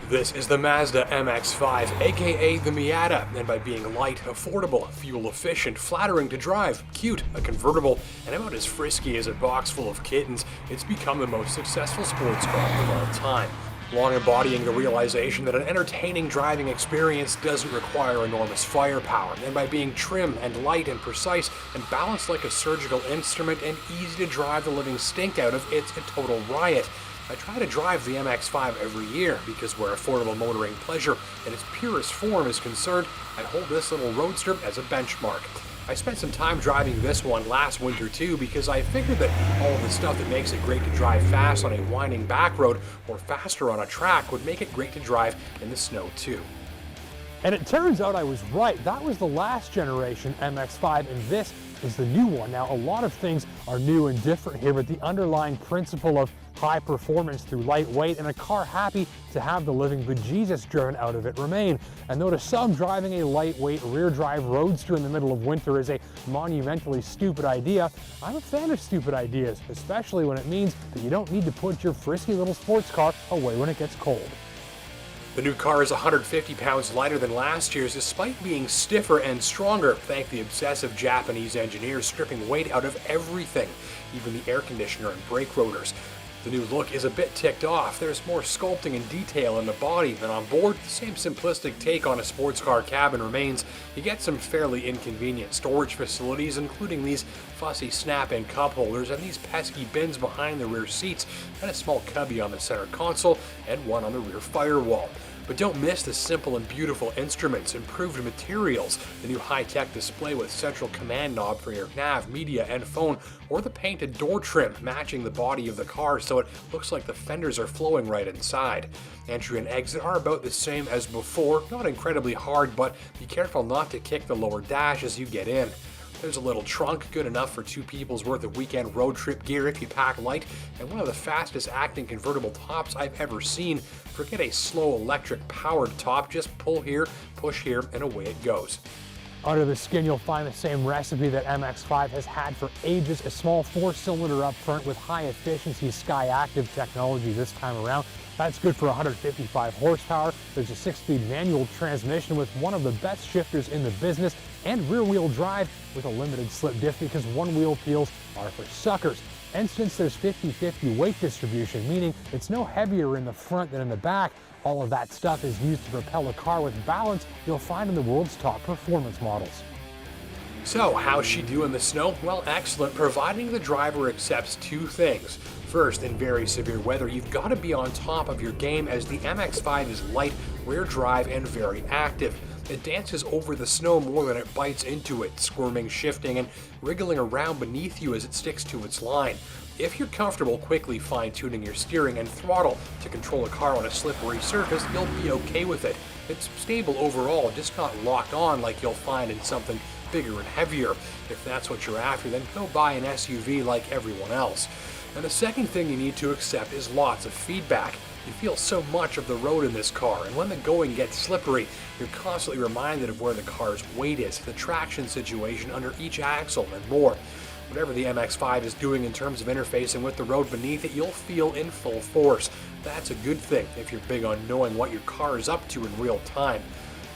This is the Mazda MX-5, aka the Miata, and by being light, affordable, fuel efficient, flattering to drive, cute, a convertible, and about as frisky as a box full of kittens, it's become the most successful sports car of all time. Long embodying the realization that an entertaining driving experience doesn't require enormous firepower, and by being trim and light and precise and balanced like a surgical instrument and easy to drive the living stink out of, it's a total riot. I try to drive the MX-5 every year because where affordable motoring pleasure in its purest form is concerned, I hold this little roadster as a benchmark. I spent some time driving this one last winter too because I figured that all of the stuff that makes it great to drive fast on a winding back road or faster on a track would make it great to drive in the snow too. And it turns out I was right. That was the last generation MX-5 and this is the new one. Now, a lot of things are new and different here, but the underlying principle of high performance through lightweight and a car happy to have the living bejesus driven out of it remain. And though to some driving a lightweight rear drive roadster in the middle of winter is a monumentally stupid idea, I'm a fan of stupid ideas, especially when it means that you don't need to put your frisky little sports car away when it gets cold. The new car is 150 pounds lighter than last year's despite being stiffer and stronger, thanks to the obsessive Japanese engineers stripping weight out of everything, even the air conditioner and brake rotors. The new look is a bit ticked off. There's more sculpting and detail in the body than on board. The same simplistic take on a sports car cabin remains. You get some fairly inconvenient storage facilities, including these fussy snap-in cup holders and these pesky bins behind the rear seats, and a small cubby on the center console and one on the rear firewall. But don't miss the simple and beautiful instruments, improved materials, the new high-tech display with central command knob for your nav, media, and phone, or the painted door trim matching the body of the car so it looks like the fenders are flowing right inside. Entry and exit are about the same as before, not incredibly hard, but be careful not to kick the lower dash as you get in. There's a little trunk, good enough for 2 people's worth of weekend road trip gear if you pack light, and one of the fastest acting convertible tops I've ever seen. Forget a slow electric powered top, just pull here, push here, and away it goes. Under the skin, you'll find the same recipe that MX-5 has had for ages, a small 4-cylinder up front with high-efficiency Sky Active technology this time around. That's good for 155 horsepower. There's a 6-speed manual transmission with one of the best shifters in the business, and rear-wheel drive with a limited slip diff because one-wheel peels are for suckers. And since there's 50-50 weight distribution, meaning it's no heavier in the front than in the back, all of that stuff is used to propel a car with balance you'll find in the world's top performance models. So, how's she do in the snow? Well, excellent, providing the driver accepts 2 things. First, in very severe weather, you've got to be on top of your game as the MX-5 is light, rear drive, and very active. It dances over the snow more than it bites into it, squirming, shifting, and wriggling around beneath you as it sticks to its line. If you're comfortable quickly fine-tuning your steering and throttle to control a car on a slippery surface, you'll be okay with it. It's stable overall, just not locked on like you'll find in something bigger and heavier. If that's what you're after, then go buy an SUV like everyone else. And the second thing you need to accept is lots of feedback. You feel so much of the road in this car, and when the going gets slippery, you're constantly reminded of where the car's weight is, the traction situation under each axle, and more. Whatever the MX-5 is doing in terms of interfacing with the road beneath it, you'll feel in full force. That's a good thing if you're big on knowing what your car is up to in real time.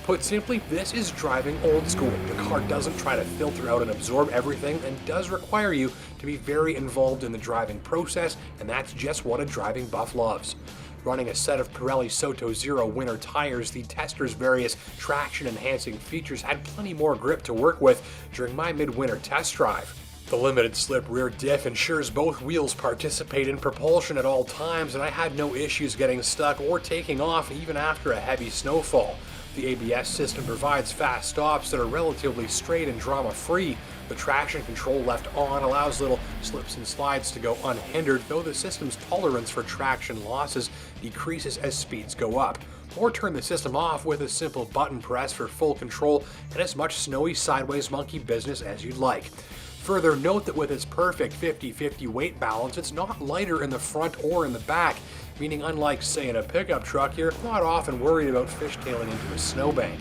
Put simply, this is driving old school. The car doesn't try to filter out and absorb everything and does require you to be very involved in the driving process, and that's just what a driving buff loves. Running a set of Pirelli Soto Zero winter tires, the tester's various traction-enhancing features had plenty more grip to work with during my midwinter test drive. The limited slip rear diff ensures both wheels participate in propulsion at all times, and I had no issues getting stuck or taking off even after a heavy snowfall. The ABS system provides fast stops that are relatively straight and drama-free. The traction control left on allows little slips and slides to go unhindered, though the system's tolerance for traction losses decreases as speeds go up. Or turn the system off with a simple button press for full control and as much snowy sideways monkey business as you'd like. Further, note that with its perfect 50-50 weight balance, it's not lighter in the front or in the back, meaning unlike, say, in a pickup truck, you're not often worried about fishtailing into a snowbank.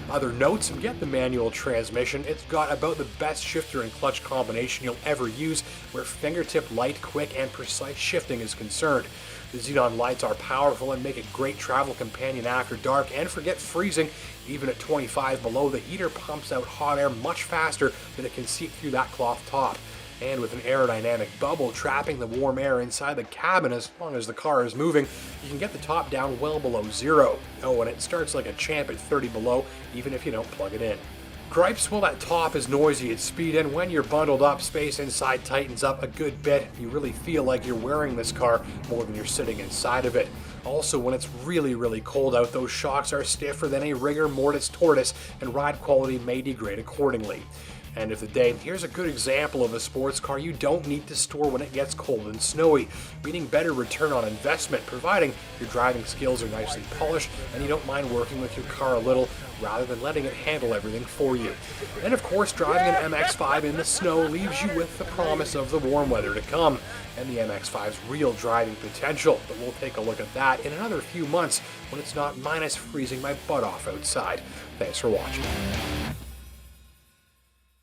Other notes, get the manual transmission. It's got about the best shifter and clutch combination you'll ever use, where fingertip light, quick, and precise shifting is concerned. The xenon lights are powerful and make a great travel companion after dark, and forget freezing. Even at 25 below, the heater pumps out hot air much faster than it can seep through that cloth top. And with an aerodynamic bubble trapping the warm air inside the cabin as long as the car is moving, you can get the top down well below zero. Oh, and it starts like a champ at 30 below, even if you don't plug it in. Gripes? Well, that top is noisy at speed, and when you're bundled up, space inside tightens up a good bit. You really feel like you're wearing this car more than you're sitting inside of it. Also, when it's really cold out, those shocks are stiffer than a rigor mortis tortoise, and ride quality may degrade accordingly. End of the day, here's a good example of a sports car you don't need to store when it gets cold and snowy, meaning better return on investment, providing your driving skills are nicely polished and you don't mind working with your car a little rather than letting it handle everything for you. And of course, driving an MX-5 in the snow leaves you with the promise of the warm weather to come and the MX-5's real driving potential, but we'll take a look at that in another few months when it's not minus freezing my butt off outside. Thanks for watching.